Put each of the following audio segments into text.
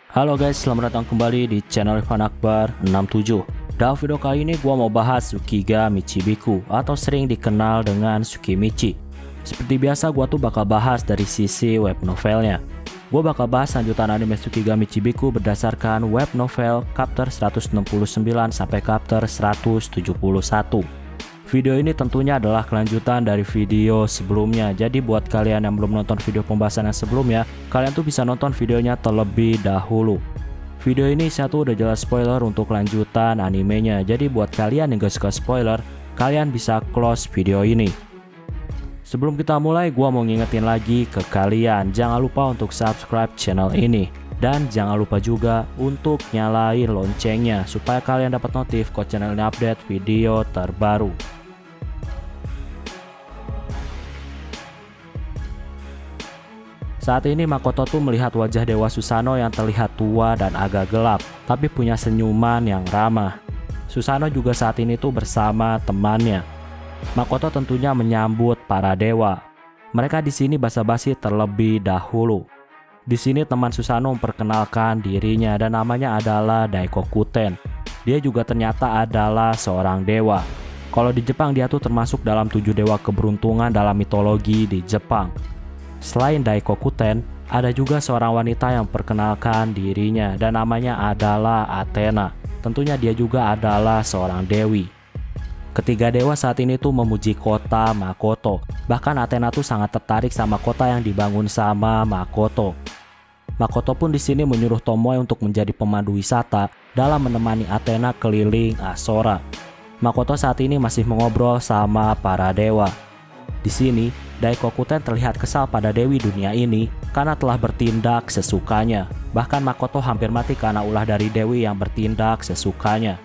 Halo guys, selamat datang kembali di channel Irfan Akbar 67. Dalam video kali ini gua mau bahas Tsukiga Michibiku atau sering dikenal dengan Tsukimichi. Seperti biasa gua tuh bakal bahas dari sisi web novelnya. Gua bakal bahas lanjutan anime Tsukiga Michibiku berdasarkan web novel chapter 169 sampai chapter 171. Video ini tentunya adalah kelanjutan dari video sebelumnya. Jadi buat kalian yang belum nonton video pembahasan yang sebelumnya, kalian tuh bisa nonton videonya terlebih dahulu. Video ini satu udah jelas spoiler untuk lanjutan animenya. Jadi buat kalian yang gak suka spoiler, kalian bisa close video ini. Sebelum kita mulai, gua mau ngingetin lagi ke kalian, jangan lupa untuk subscribe channel ini. Dan jangan lupa juga untuk nyalain loncengnya supaya kalian dapat notif kalau channel ini update video terbaru. Saat ini Makoto tuh melihat wajah Dewa Susanoo yang terlihat tua dan agak gelap, tapi punya senyuman yang ramah. Susanoo juga saat ini tuh bersama temannya. Makoto tentunya menyambut para dewa. Mereka di sini basa-basi terlebih dahulu. Di sini teman Susanoo memperkenalkan dirinya dan namanya adalah Daikokuten. Dia juga ternyata adalah seorang dewa. Kalau di Jepang dia tuh termasuk dalam 7 dewa keberuntungan dalam mitologi di Jepang. Selain Daikokuten, ada juga seorang wanita yang memperkenalkan dirinya dan namanya adalah Athena. Tentunya dia juga adalah seorang dewi. Ketiga dewa saat ini tuh memuji kota Makoto. Bahkan Athena tuh sangat tertarik sama kota yang dibangun sama Makoto. Makoto pun di sini menyuruh Tomoe untuk menjadi pemandu wisata dalam menemani Athena keliling Asora. Makoto saat ini masih mengobrol sama para dewa. Di sini, Daikokuten terlihat kesal pada dewi dunia ini karena telah bertindak sesukanya. Bahkan Makoto hampir mati karena ulah dari dewi yang bertindak sesukanya.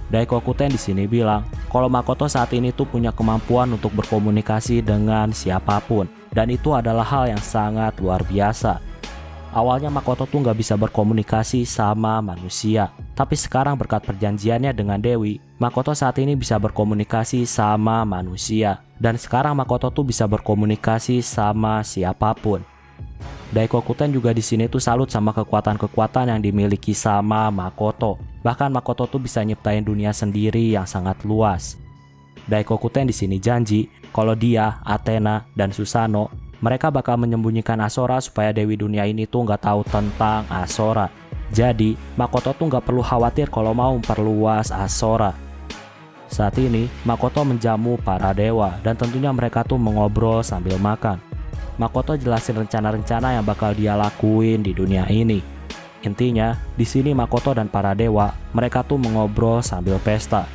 Daikokuten di sini bilang kalau Makoto saat ini tuh punya kemampuan untuk berkomunikasi dengan siapapun, dan itu adalah hal yang sangat luar biasa. Awalnya Makoto tuh nggak bisa berkomunikasi sama manusia, tapi sekarang berkat perjanjiannya dengan Dewi, Makoto saat ini bisa berkomunikasi sama manusia. Dan sekarang Makoto tuh bisa berkomunikasi sama siapapun. Daikokuten juga di sini tuh salut sama kekuatan-kekuatan yang dimiliki sama Makoto. Bahkan Makoto tuh bisa nyiptain dunia sendiri yang sangat luas. Daikokuten di sini janji kalau dia, Athena, dan Susanoo mereka bakal menyembunyikan Asora supaya dewi dunia ini tuh nggak tahu tentang Asora. Jadi Makoto tuh nggak perlu khawatir kalau mau memperluas Asora. Saat ini Makoto menjamu para dewa dan tentunya mereka tuh mengobrol sambil makan. Makoto jelasin rencana-rencana yang bakal dia lakuin di dunia ini. Intinya di sini Makoto dan para dewa mereka tuh mengobrol sambil pesta.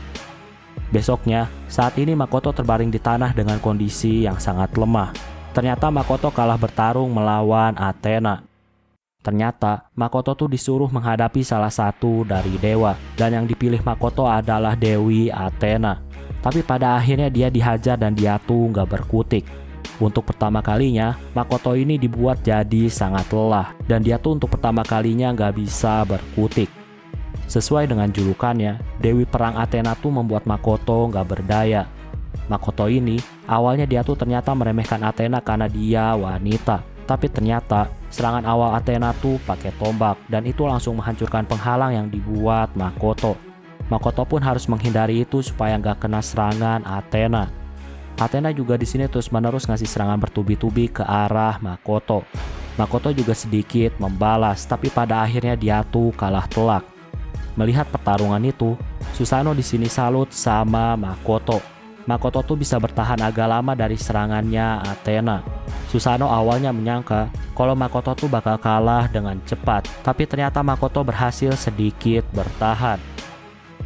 Besoknya saat ini Makoto terbaring di tanah dengan kondisi yang sangat lemah. Ternyata Makoto kalah bertarung melawan Athena. Ternyata Makoto tuh disuruh menghadapi salah satu dari dewa, dan yang dipilih Makoto adalah Dewi Athena. Tapi pada akhirnya dia dihajar dan dia tuh nggak berkutik. Untuk pertama kalinya Makoto ini dibuat jadi sangat lelah, dan dia tuh untuk pertama kalinya nggak bisa berkutik. Sesuai dengan julukannya, Dewi Perang Athena tuh membuat Makoto nggak berdaya. Makoto ini awalnya dia tuh ternyata meremehkan Athena karena dia wanita. Tapi ternyata serangan awal Athena tuh pakai tombak dan itu langsung menghancurkan penghalang yang dibuat Makoto. Makoto pun harus menghindari itu supaya nggak kena serangan Athena. Athena juga di sini terus-menerus ngasih serangan bertubi-tubi ke arah Makoto. Makoto juga sedikit membalas, tapi pada akhirnya dia tuh kalah telak. Melihat pertarungan itu, Susanoo di sini salut sama Makoto. Makoto tuh bisa bertahan agak lama dari serangannya Athena. Susanoo awalnya menyangka kalau Makoto tuh bakal kalah dengan cepat, tapi ternyata Makoto berhasil sedikit bertahan.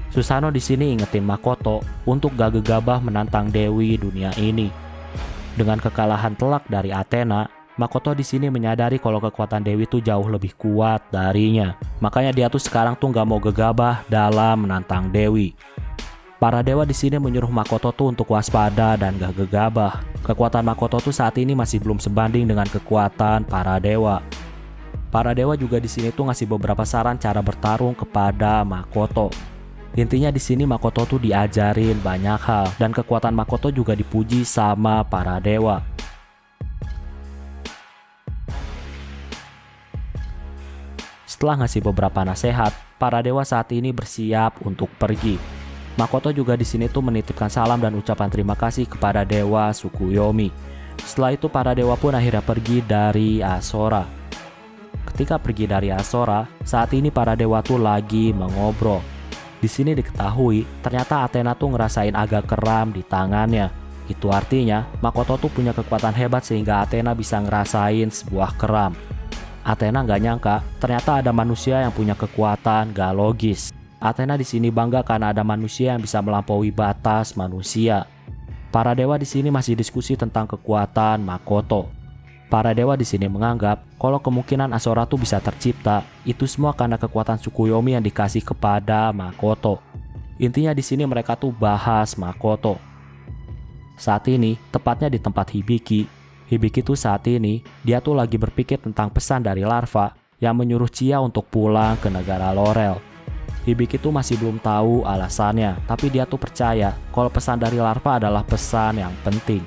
Susanoo di sini ingetin Makoto untuk gak gegabah menantang dewi dunia ini. Dengan kekalahan telak dari Athena, Makoto di sini menyadari kalau kekuatan dewi tuh jauh lebih kuat darinya. Makanya dia tuh sekarang tuh gak mau gegabah dalam menantang dewi. Para dewa di sini menyuruh Makoto tuh untuk waspada dan gak gegabah. Kekuatan Makoto tuh saat ini masih belum sebanding dengan kekuatan para dewa. Para dewa juga di sini tuh ngasih beberapa saran cara bertarung kepada Makoto. Intinya di sini Makoto tuh diajarin banyak hal dan kekuatan Makoto juga dipuji sama para dewa. Setelah ngasih beberapa nasihat, para dewa saat ini bersiap untuk pergi. Makoto juga di sini tuh menitipkan salam dan ucapan terima kasih kepada dewa Tsukuyomi. Setelah itu para dewa pun akhirnya pergi dari Asora. Ketika pergi dari Asora, saat ini para dewa tuh lagi mengobrol. Di sini diketahui ternyata Athena tuh ngerasain agak kram di tangannya. Itu artinya Makoto tuh punya kekuatan hebat sehingga Athena bisa ngerasain sebuah kram. Athena nggak nyangka ternyata ada manusia yang punya kekuatan gak logis. Athena di sini bangga karena ada manusia yang bisa melampaui batas manusia. Para dewa di sini masih diskusi tentang kekuatan Makoto. Para dewa di sini menganggap kalau kemungkinan Asora tuh bisa tercipta, itu semua karena kekuatan Tsukuyomi yang dikasih kepada Makoto. Intinya di sini mereka tuh bahas Makoto. Saat ini, tepatnya di tempat Hibiki. Hibiki tuh saat ini, dia tuh lagi berpikir tentang pesan dari larva yang menyuruh Chie untuk pulang ke negara Lorel. Hibiki tuh masih belum tahu alasannya, tapi dia tuh percaya kalau pesan dari larva adalah pesan yang penting.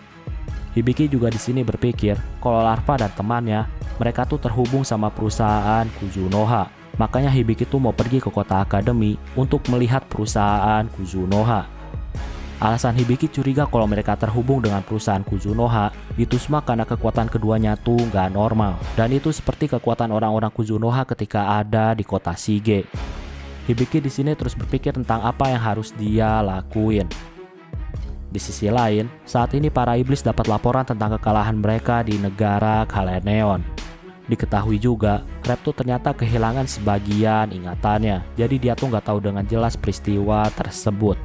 Hibiki juga di sini berpikir kalau larva dan temannya, mereka tuh terhubung sama perusahaan Kuzunoha. Makanya Hibiki tuh mau pergi ke kota akademi untuk melihat perusahaan Kuzunoha. Alasan Hibiki curiga kalau mereka terhubung dengan perusahaan Kuzunoha itu semua karena kekuatan keduanya tuh nggak normal. Dan itu seperti kekuatan orang-orang Kuzunoha ketika ada di kota Shige. Hibiki di sini terus berpikir tentang apa yang harus dia lakuin. Di sisi lain, saat ini para iblis dapat laporan tentang kekalahan mereka di negara Kaleneon. Diketahui juga, Rep tuh ternyata kehilangan sebagian ingatannya, jadi dia tuh nggak tahu dengan jelas peristiwa tersebut.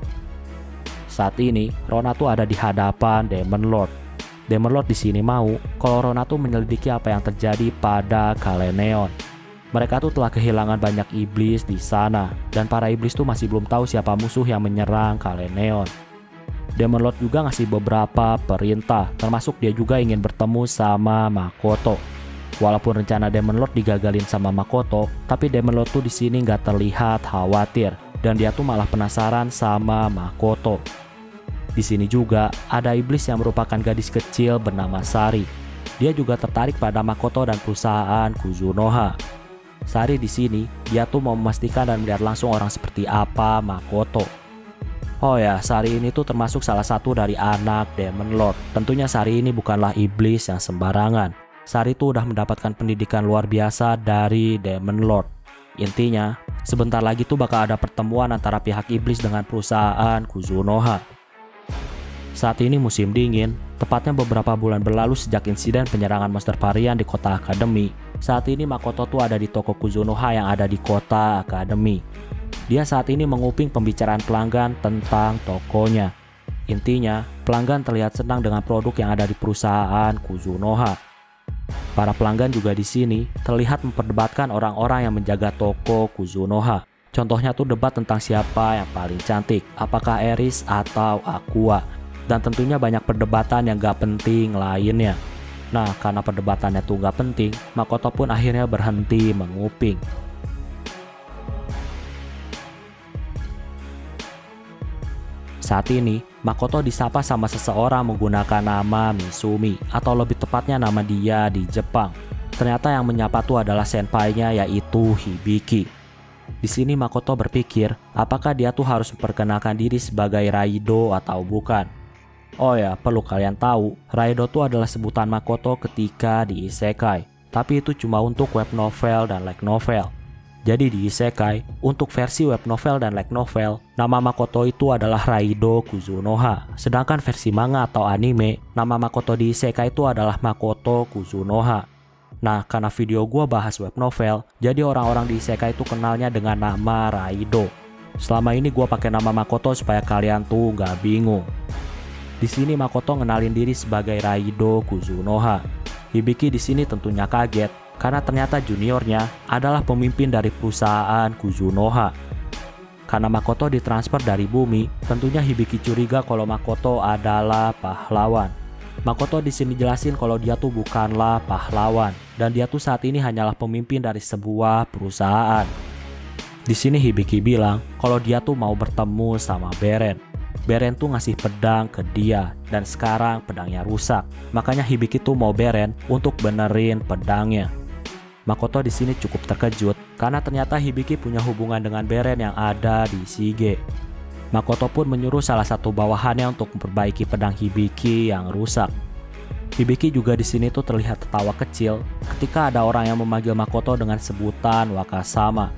Saat ini, Rona tuh ada di hadapan Demon Lord. Demon Lord di sini mau kalau Rona tuh menyelidiki apa yang terjadi pada Kaleneon. Mereka tuh telah kehilangan banyak iblis di sana, dan para iblis tuh masih belum tahu siapa musuh yang menyerang Kaleneon. Demon Lord juga ngasih beberapa perintah, termasuk dia juga ingin bertemu sama Makoto. Walaupun rencana Demon Lord digagalin sama Makoto, tapi Demon Lord tuh di sini nggak terlihat khawatir, dan dia tuh malah penasaran sama Makoto. Di sini juga ada iblis yang merupakan gadis kecil bernama Sari. Dia juga tertarik pada Makoto dan perusahaan Kuzunoha. Sari di sini, dia tuh mau memastikan dan melihat langsung orang seperti apa Makoto. Oh ya, Sari ini tuh termasuk salah satu dari anak Demon Lord. Tentunya Sari ini bukanlah iblis yang sembarangan. Sari tuh udah mendapatkan pendidikan luar biasa dari Demon Lord. Intinya, sebentar lagi tuh bakal ada pertemuan antara pihak iblis dengan perusahaan Kuzunoha. Saat ini musim dingin, tepatnya beberapa bulan berlalu sejak insiden penyerangan monster varian di kota akademi. Saat ini Makoto tuh ada di toko Kuzunoha yang ada di kota akademi. Dia saat ini menguping pembicaraan pelanggan tentang tokonya. Intinya, pelanggan terlihat senang dengan produk yang ada di perusahaan Kuzunoha. Para pelanggan juga di sini terlihat memperdebatkan orang-orang yang menjaga toko Kuzunoha. Contohnya tuh debat tentang siapa yang paling cantik, apakah Eris atau Aqua. Dan tentunya banyak perdebatan yang gak penting lainnya. Nah, karena perdebatannya tuh gak penting, Makoto pun akhirnya berhenti menguping. Saat ini, Makoto disapa sama seseorang menggunakan nama Misumi, atau lebih tepatnya nama dia di Jepang. Ternyata yang menyapa tuh adalah senpai-nya, yaitu Hibiki. Di sini Makoto berpikir, apakah dia tuh harus memperkenalkan diri sebagai Raido atau bukan? Oh ya, perlu kalian tahu, Raido itu adalah sebutan Makoto ketika di isekai. Tapi itu cuma untuk web novel dan light novel. Jadi di isekai, untuk versi web novel dan light novel, nama Makoto itu adalah Raido Kuzunoha. Sedangkan versi manga atau anime, nama Makoto di isekai itu adalah Makoto Kuzunoha. Nah, karena video gua bahas web novel, jadi orang-orang di isekai itu kenalnya dengan nama Raido. Selama ini gua pakai nama Makoto supaya kalian tuh gak bingung. Di sini Makoto ngenalin diri sebagai Raido Kuzunoha. Hibiki di sini tentunya kaget karena ternyata juniornya adalah pemimpin dari perusahaan Kuzunoha. Karena Makoto ditransfer dari bumi, tentunya Hibiki curiga kalau Makoto adalah pahlawan. Makoto di sini jelasin kalau dia tuh bukanlah pahlawan dan dia tuh saat ini hanyalah pemimpin dari sebuah perusahaan. Di sini Hibiki bilang kalau dia tuh mau bertemu sama Beren. Beren tuh ngasih pedang ke dia dan sekarang pedangnya rusak. Makanya Hibiki tuh mau Beren untuk benerin pedangnya. Makoto di sini cukup terkejut karena ternyata Hibiki punya hubungan dengan Beren yang ada di Shige. Makoto pun menyuruh salah satu bawahannya untuk memperbaiki pedang Hibiki yang rusak. Hibiki juga di sini tuh terlihat tertawa kecil ketika ada orang yang memanggil Makoto dengan sebutan Wakasama.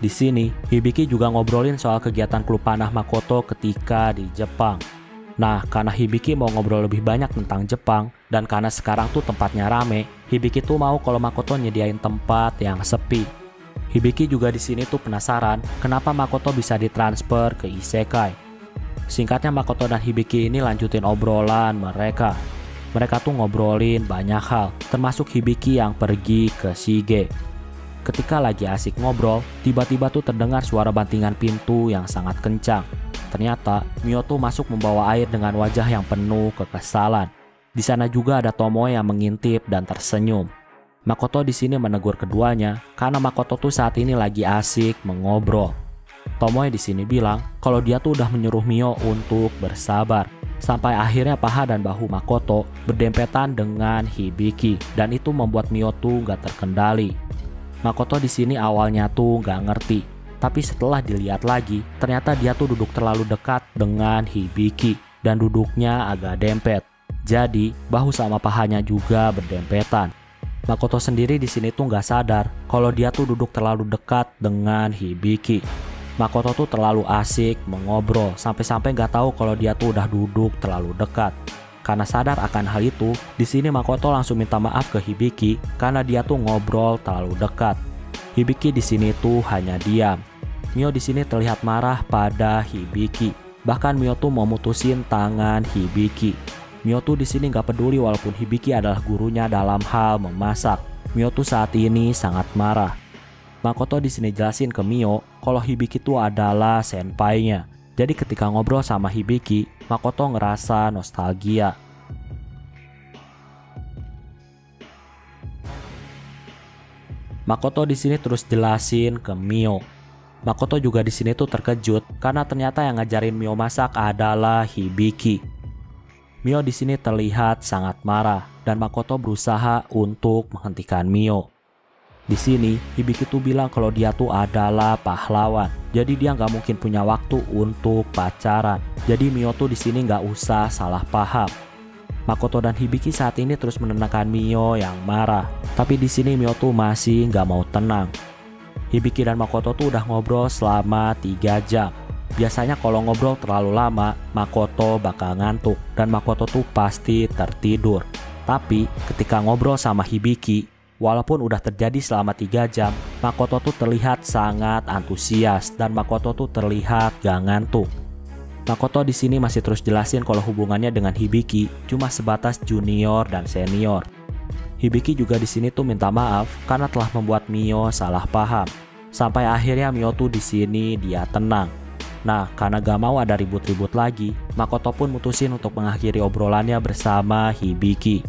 Di sini, Hibiki juga ngobrolin soal kegiatan klub panah Makoto ketika di Jepang. Nah, karena Hibiki mau ngobrol lebih banyak tentang Jepang, dan karena sekarang tuh tempatnya rame, Hibiki tuh mau kalau Makoto nyediain tempat yang sepi. Hibiki juga di sini tuh penasaran kenapa Makoto bisa ditransfer ke Isekai. Singkatnya, Makoto dan Hibiki ini lanjutin obrolan mereka. Mereka tuh ngobrolin banyak hal, termasuk Hibiki yang pergi ke Shige. Ketika lagi asik ngobrol, tiba-tiba tuh terdengar suara bantingan pintu yang sangat kencang. Ternyata Mio tuh masuk membawa air dengan wajah yang penuh kekesalan. Di sana juga ada Tomoe yang mengintip dan tersenyum. Makoto di sini menegur keduanya karena Makoto tuh saat ini lagi asik mengobrol. Tomoe di sini bilang kalau dia tuh udah menyuruh Mio untuk bersabar. Sampai akhirnya paha dan bahu Makoto berdempetan dengan Hibiki dan itu membuat Mio tuh gak terkendali. Makoto di sini awalnya tuh nggak ngerti, tapi setelah dilihat lagi, ternyata dia tuh duduk terlalu dekat dengan Hibiki dan duduknya agak dempet. Jadi bahu sama pahanya juga berdempetan. Makoto sendiri di sini tuh nggak sadar kalau dia tuh duduk terlalu dekat dengan Hibiki. Makoto tuh terlalu asik mengobrol sampai-sampai nggak tahu kalau dia tuh udah duduk terlalu dekat. Karena sadar akan hal itu, di sini Makoto langsung minta maaf ke Hibiki karena dia tuh ngobrol terlalu dekat. Hibiki di sini tuh hanya diam. Mio di sini terlihat marah pada Hibiki. Bahkan Mio tuh mau mutusin tangan Hibiki. Mio tuh di sini nggak peduli walaupun Hibiki adalah gurunya dalam hal memasak. Mio tuh saat ini sangat marah. Makoto di sini jelasin ke Mio kalau Hibiki tuh adalah senpai-nya. Jadi ketika ngobrol sama Hibiki, Makoto ngerasa nostalgia. Makoto di sini terus jelasin ke Mio. Makoto juga di sini tuh terkejut karena ternyata yang ngajarin Mio masak adalah Hibiki. Mio di sini terlihat sangat marah dan Makoto berusaha untuk menghentikan Mio. Di sini, Hibiki tuh bilang kalau dia tuh adalah pahlawan. Jadi dia nggak mungkin punya waktu untuk pacaran. Jadi Mio tuh di sini nggak usah salah paham. Makoto dan Hibiki saat ini terus menenangkan Mio yang marah. Tapi di sini Mio tuh masih nggak mau tenang. Hibiki dan Makoto tuh udah ngobrol selama 3 jam. Biasanya kalau ngobrol terlalu lama, Makoto bakal ngantuk dan Makoto tuh pasti tertidur. Tapi ketika ngobrol sama Hibiki, walaupun udah terjadi selama 3 jam, Makoto tuh terlihat sangat antusias dan Makoto tuh terlihat gak ngantuk. Makoto di sini masih terus jelasin kalau hubungannya dengan Hibiki cuma sebatas junior dan senior. Hibiki juga di sini tuh minta maaf karena telah membuat Mio salah paham. Sampai akhirnya Mio tuh di sini dia tenang. Nah, karena gak mau ada ribut-ribut lagi, Makoto pun mutusin untuk mengakhiri obrolannya bersama Hibiki.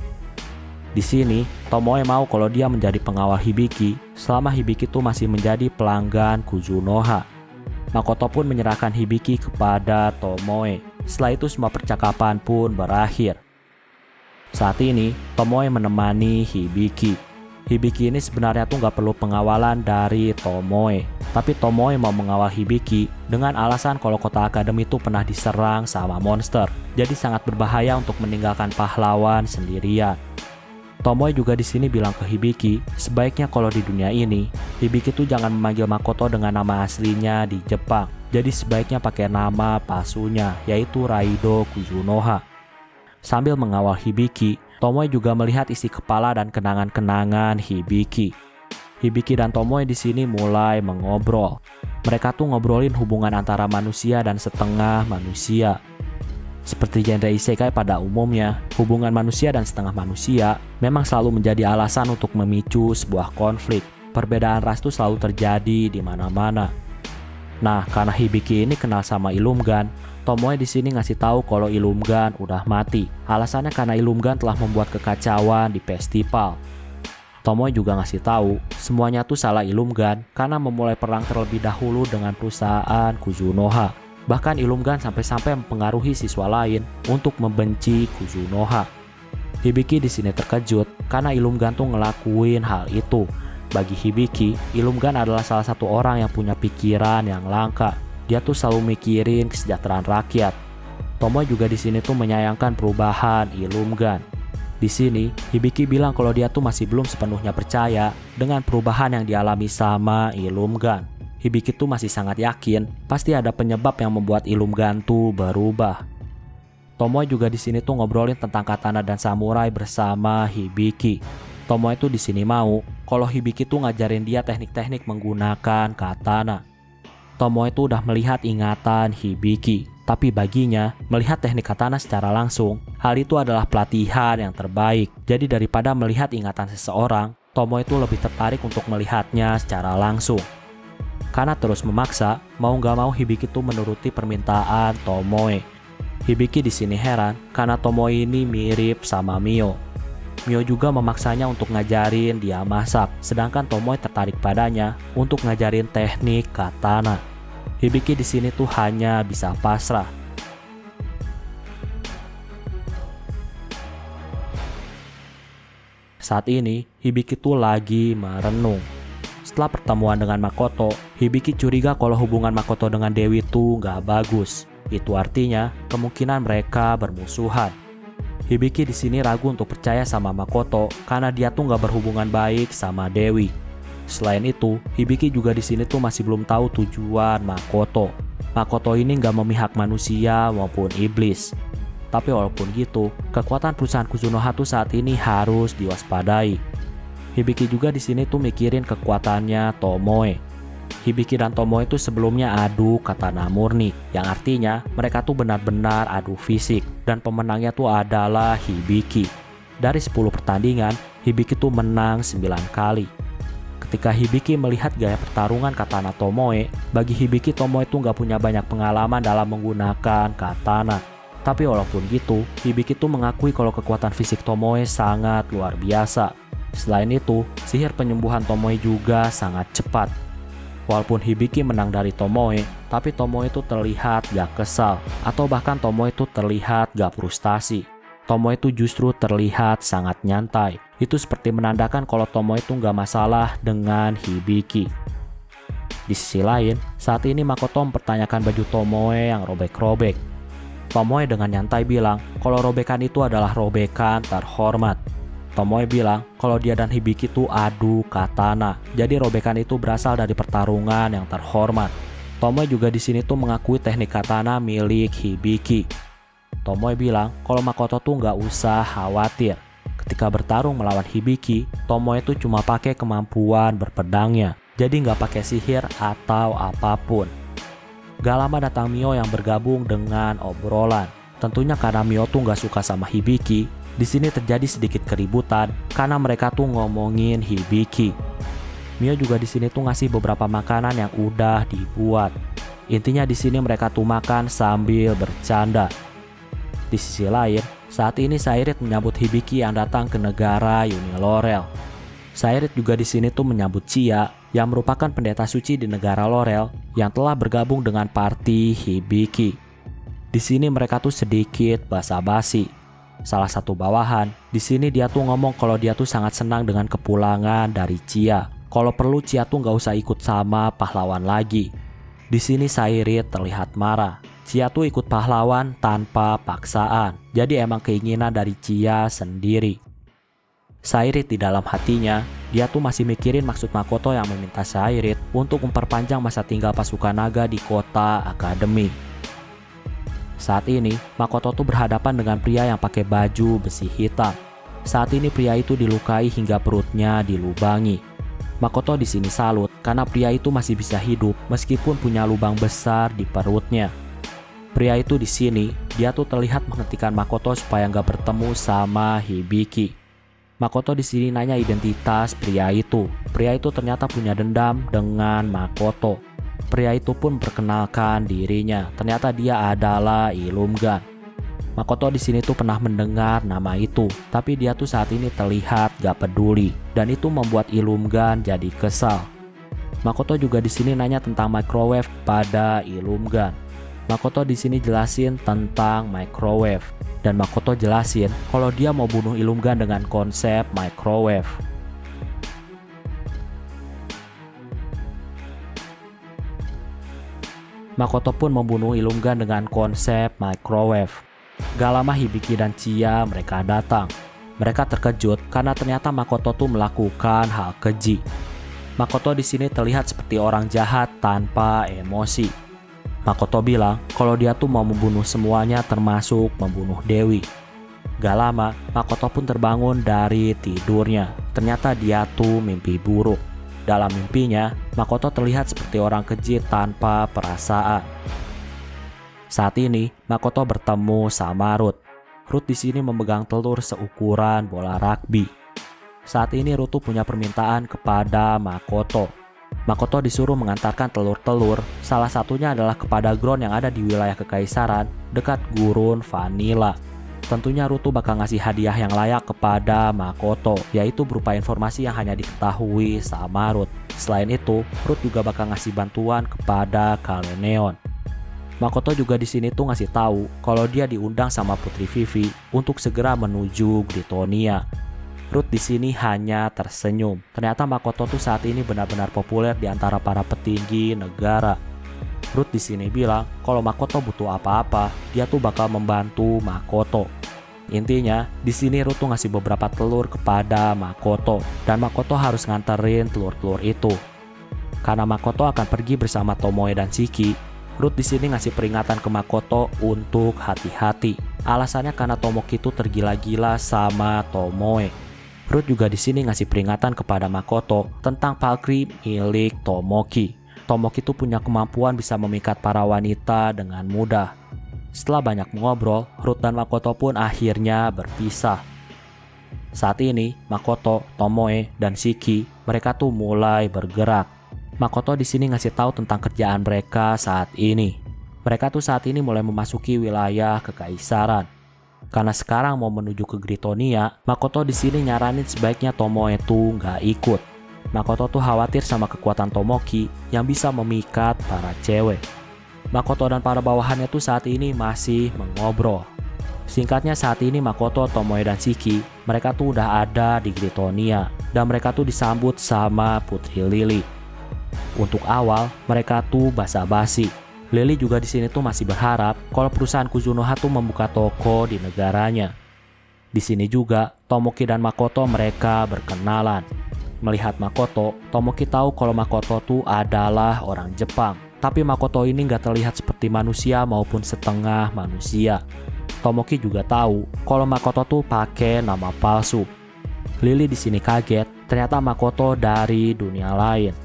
Di sini, Tomoe mau kalau dia menjadi pengawal Hibiki selama Hibiki tuh masih menjadi pelanggan Kuzunoha. Makoto pun menyerahkan Hibiki kepada Tomoe. Setelah itu semua percakapan pun berakhir. Saat ini, Tomoe menemani Hibiki. Hibiki ini sebenarnya tuh nggak perlu pengawalan dari Tomoe. Tapi Tomoe mau mengawal Hibiki dengan alasan kalau kota akademi itu pernah diserang sama monster. Jadi sangat berbahaya untuk meninggalkan pahlawan sendirian. Tomoe juga di sini bilang ke Hibiki, sebaiknya kalau di dunia ini, Hibiki tuh jangan memanggil Makoto dengan nama aslinya di Jepang. Jadi sebaiknya pakai nama palsunya, yaitu Raido Kuzunoha. Sambil mengawal Hibiki, Tomoe juga melihat isi kepala dan kenangan-kenangan Hibiki. Hibiki dan Tomoe di sini mulai mengobrol. Mereka tuh ngobrolin hubungan antara manusia dan setengah manusia. Seperti genre isekai pada umumnya, hubungan manusia dan setengah manusia memang selalu menjadi alasan untuk memicu sebuah konflik. Perbedaan ras itu selalu terjadi di mana-mana. Nah, karena Hibiki ini kenal sama Illumgan, Tomoe di sini ngasih tahu kalau Illumgan udah mati. Alasannya karena Illumgan telah membuat kekacauan di festival. Tomoe juga ngasih tahu semuanya tuh salah Illumgan karena memulai perang terlebih dahulu dengan perusahaan Kuzunoha. Bahkan Illumgan sampai-sampai mempengaruhi siswa lain untuk membenci Kuzunoha. Hibiki di sini terkejut karena Illumgan tuh ngelakuin hal itu. Bagi Hibiki, Ilumgan adalah salah satu orang yang punya pikiran yang langka. Dia tuh selalu mikirin kesejahteraan rakyat. Tomoe juga di sini tuh menyayangkan perubahan Ilumgan. Di sini, Hibiki bilang kalau dia tuh masih belum sepenuhnya percaya dengan perubahan yang dialami sama Ilumgan. Hibiki tuh masih sangat yakin pasti ada penyebab yang membuat Ilumgan tuh berubah. Tomoe juga di sini tuh ngobrolin tentang katana dan samurai bersama Hibiki. Tomoe tuh di sini mau kalau Hibiki tuh ngajarin dia teknik-teknik menggunakan katana. Tomoe tuh udah melihat ingatan Hibiki, tapi baginya melihat teknik katana secara langsung, hal itu adalah pelatihan yang terbaik. Jadi daripada melihat ingatan seseorang, Tomoe tuh lebih tertarik untuk melihatnya secara langsung. Karena terus memaksa, mau nggak mau Hibiki tuh menuruti permintaan Tomoe. Hibiki di sini heran karena Tomoe ini mirip sama Mio. Mio juga memaksanya untuk ngajarin dia masak, sedangkan Tomoe tertarik padanya untuk ngajarin teknik katana. Hibiki di sini tuh hanya bisa pasrah. Saat ini, Hibiki tuh lagi merenung. Setelah pertemuan dengan Makoto, Hibiki curiga kalau hubungan Makoto dengan Dewi tuh nggak bagus. Itu artinya kemungkinan mereka bermusuhan. Hibiki di sini ragu untuk percaya sama Makoto karena dia tuh nggak berhubungan baik sama Dewi. Selain itu, Hibiki juga di sini tuh masih belum tahu tujuan Makoto. Makoto ini nggak memihak manusia maupun iblis. Tapi walaupun gitu, kekuatan perusahaan Kuzunoha tuh saat ini harus diwaspadai. Hibiki juga di sini tuh mikirin kekuatannya Tomoe. Hibiki dan Tomoe itu sebelumnya adu katana murni, yang artinya mereka tuh benar-benar adu fisik, dan pemenangnya tuh adalah Hibiki. Dari 10 pertandingan, Hibiki tuh menang 9 kali. Ketika Hibiki melihat gaya pertarungan katana Tomoe, bagi Hibiki Tomoe tuh nggak punya banyak pengalaman dalam menggunakan katana. Tapi walaupun gitu, Hibiki tuh mengakui kalau kekuatan fisik Tomoe sangat luar biasa. Selain itu, sihir penyembuhan Tomoe juga sangat cepat. Walaupun Hibiki menang dari Tomoe, tapi Tomoe itu terlihat gak kesal, atau bahkan Tomoe itu terlihat gak frustasi. Tomoe itu justru terlihat sangat nyantai. Itu seperti menandakan kalau Tomoe itu gak masalah dengan Hibiki. Di sisi lain, saat ini Makoto mempertanyakan baju Tomoe yang robek-robek. Tomoe dengan nyantai bilang kalau robekan itu adalah robekan terhormat. Tomoe bilang kalau dia dan Hibiki tuh adu katana, jadi robekan itu berasal dari pertarungan yang terhormat. Tomoe juga di sini tuh mengakui teknik katana milik Hibiki. Tomoe bilang kalau Makoto tuh nggak usah khawatir. Ketika bertarung melawan Hibiki, Tomoe tuh cuma pakai kemampuan berpedangnya, jadi nggak pakai sihir atau apapun. Gak lama datang Mio yang bergabung dengan obrolan. Tentunya karena Mio tuh nggak suka sama Hibiki. Di sini terjadi sedikit keributan karena mereka tuh ngomongin Hibiki. Mio juga di sini tuh ngasih beberapa makanan yang udah dibuat. Intinya di sini mereka tuh makan sambil bercanda. Di sisi lain, saat ini Sairit menyambut Hibiki yang datang ke negara Uni Lorel. Sairit juga di sini tuh menyambut Chia yang merupakan pendeta suci di negara Lorel yang telah bergabung dengan party Hibiki. Di sini mereka tuh sedikit basa-basi. Salah satu bawahan, di sini dia tuh ngomong kalau dia tuh sangat senang dengan kepulangan dari Chia. Kalau perlu Chia tuh nggak usah ikut sama pahlawan lagi. Di sini Sairit terlihat marah. Chia tuh ikut pahlawan tanpa paksaan. Jadi emang keinginan dari Chia sendiri. Sairit di dalam hatinya, dia tuh masih mikirin maksud Makoto yang meminta Sairit untuk memperpanjang masa tinggal pasukan naga di kota akademi. Saat ini, Makoto tuh berhadapan dengan pria yang pakai baju besi hitam. Saat ini pria itu dilukai hingga perutnya dilubangi. Makoto di sini salut karena pria itu masih bisa hidup meskipun punya lubang besar di perutnya. Pria itu di sini, dia tuh terlihat menghentikan Makoto supaya nggak bertemu sama Hibiki. Makoto di sini nanya identitas pria itu. Pria itu ternyata punya dendam dengan Makoto. Pria itu pun memperkenalkan dirinya. Ternyata dia adalah Ilumgan. Makoto di sini tuh pernah mendengar nama itu, tapi dia tuh saat ini terlihat gak peduli, dan itu membuat Ilumgan jadi kesal. Makoto juga di sini nanya tentang microwave pada Ilumgan. Makoto di sini jelasin tentang microwave, dan Makoto jelasin kalau dia mau bunuh Ilumgan dengan konsep microwave. Makoto pun membunuh Illumingan dengan konsep microwave. Gak lama Hibiki dan Chia mereka datang. Mereka terkejut karena ternyata Makoto tuh melakukan hal keji. Makoto di sini terlihat seperti orang jahat tanpa emosi. Makoto bilang kalau dia tuh mau membunuh semuanya termasuk membunuh Dewi. Gak lama, Makoto pun terbangun dari tidurnya. Ternyata dia tuh mimpi buruk. Dalam mimpinya, Makoto terlihat seperti orang keji tanpa perasaan. Saat ini, Makoto bertemu sama Ruth. Ruth di sini memegang telur seukuran bola rugby. Saat ini Ruth punya permintaan kepada Makoto. Makoto disuruh mengantarkan telur-telur, salah satunya adalah kepada Gron yang ada di wilayah Kekaisaran dekat gurun Vanilla. Tentunya Ruth bakal ngasih hadiah yang layak kepada Makoto, yaitu berupa informasi yang hanya diketahui sama Ruth. Selain itu, Ruth juga bakal ngasih bantuan kepada Kalenion. Makoto juga di sini tuh ngasih tahu kalau dia diundang sama Putri Vivi untuk segera menuju Grittonia. Ruth di sini hanya tersenyum. Ternyata Makoto tuh saat ini benar-benar populer di antara para petinggi negara. Ruth di sini bilang kalau Makoto butuh apa-apa, dia tuh bakal membantu Makoto. Intinya, di sini Ruth tuh ngasih beberapa telur kepada Makoto dan Makoto harus nganterin telur-telur itu. Karena Makoto akan pergi bersama Tomoe dan Shiki, Ruth di sini ngasih peringatan ke Makoto untuk hati-hati. Alasannya karena Tomoki tuh tergila-gila sama Tomoe. Ruth juga di sini ngasih peringatan kepada Makoto tentang Valkyrie milik Tomoki. Tomoki tuh punya kemampuan bisa memikat para wanita dengan mudah. Setelah banyak mengobrol, Ruth dan Makoto pun akhirnya berpisah. Saat ini, Makoto, Tomoe, dan Shiki mereka tuh mulai bergerak. Makoto di sini ngasih tahu tentang kerjaan mereka saat ini. Mereka tuh saat ini mulai memasuki wilayah Kekaisaran. Karena sekarang mau menuju ke Grittonia, Makoto di sini nyaranin sebaiknya Tomoe tuh nggak ikut. Makoto tuh khawatir sama kekuatan Tomoki yang bisa memikat para cewek. Makoto dan para bawahannya tuh saat ini masih mengobrol. Singkatnya saat ini Makoto, Tomoe, dan Shiki mereka tuh udah ada di Grittonia dan mereka tuh disambut sama Putri Lily. Untuk awal mereka tuh basa-basi. Lily juga di sini tuh masih berharap kalau perusahaan Kuzunoha tuh membuka toko di negaranya. Di sini juga Tomoki dan Makoto mereka berkenalan. Melihat Makoto, Tomoki tahu kalau Makoto tuh adalah orang Jepang. Tapi Makoto ini nggak terlihat seperti manusia maupun setengah manusia. Tomoki juga tahu kalau Makoto tuh pakai nama palsu. Lily di sini kaget, ternyata Makoto dari dunia lain.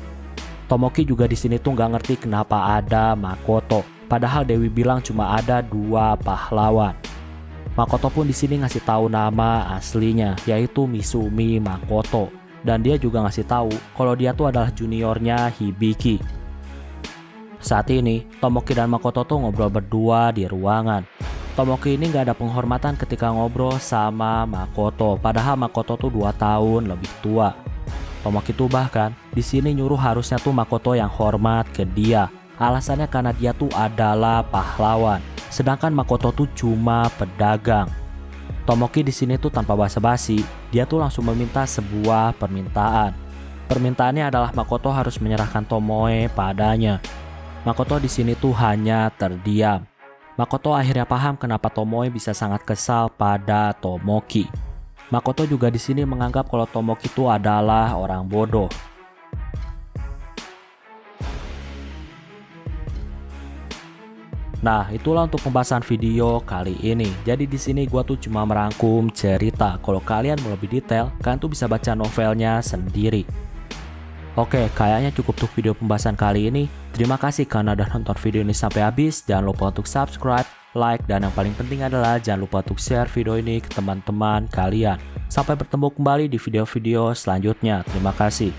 Tomoki juga di sini tuh nggak ngerti kenapa ada Makoto. Padahal Dewi bilang cuma ada 2 pahlawan. Makoto pun di sini ngasih tahu nama aslinya, yaitu Misumi Makoto. Dan dia juga ngasih tahu kalau dia tuh adalah juniornya Hibiki. Saat ini, Tomoki dan Makoto tuh ngobrol berdua di ruangan. Tomoki ini nggak ada penghormatan ketika ngobrol sama Makoto, padahal Makoto tuh 2 tahun lebih tua. Tomoki tuh bahkan di sini nyuruh harusnya tuh Makoto yang hormat ke dia. Alasannya karena dia tuh adalah pahlawan, sedangkan Makoto tuh cuma pedagang. Tomoki di sini tuh tanpa basa-basi, dia tuh langsung meminta sebuah permintaan. Permintaannya adalah Makoto harus menyerahkan Tomoe padanya. Makoto di sini tuh hanya terdiam. Makoto akhirnya paham kenapa Tomoe bisa sangat kesal pada Tomoki. Makoto juga di sini menganggap kalau Tomoki itu adalah orang bodoh. Nah, itulah untuk pembahasan video kali ini. Jadi di sini gua tuh cuma merangkum cerita. Kalau kalian mau lebih detail, kalian tuh bisa baca novelnya sendiri. Oke, kayaknya cukup untuk video pembahasan kali ini. Terima kasih karena udah nonton video ini sampai habis. Jangan lupa untuk subscribe, like, dan yang paling penting adalah jangan lupa untuk share video ini ke teman-teman kalian. Sampai bertemu kembali di video-video selanjutnya. Terima kasih.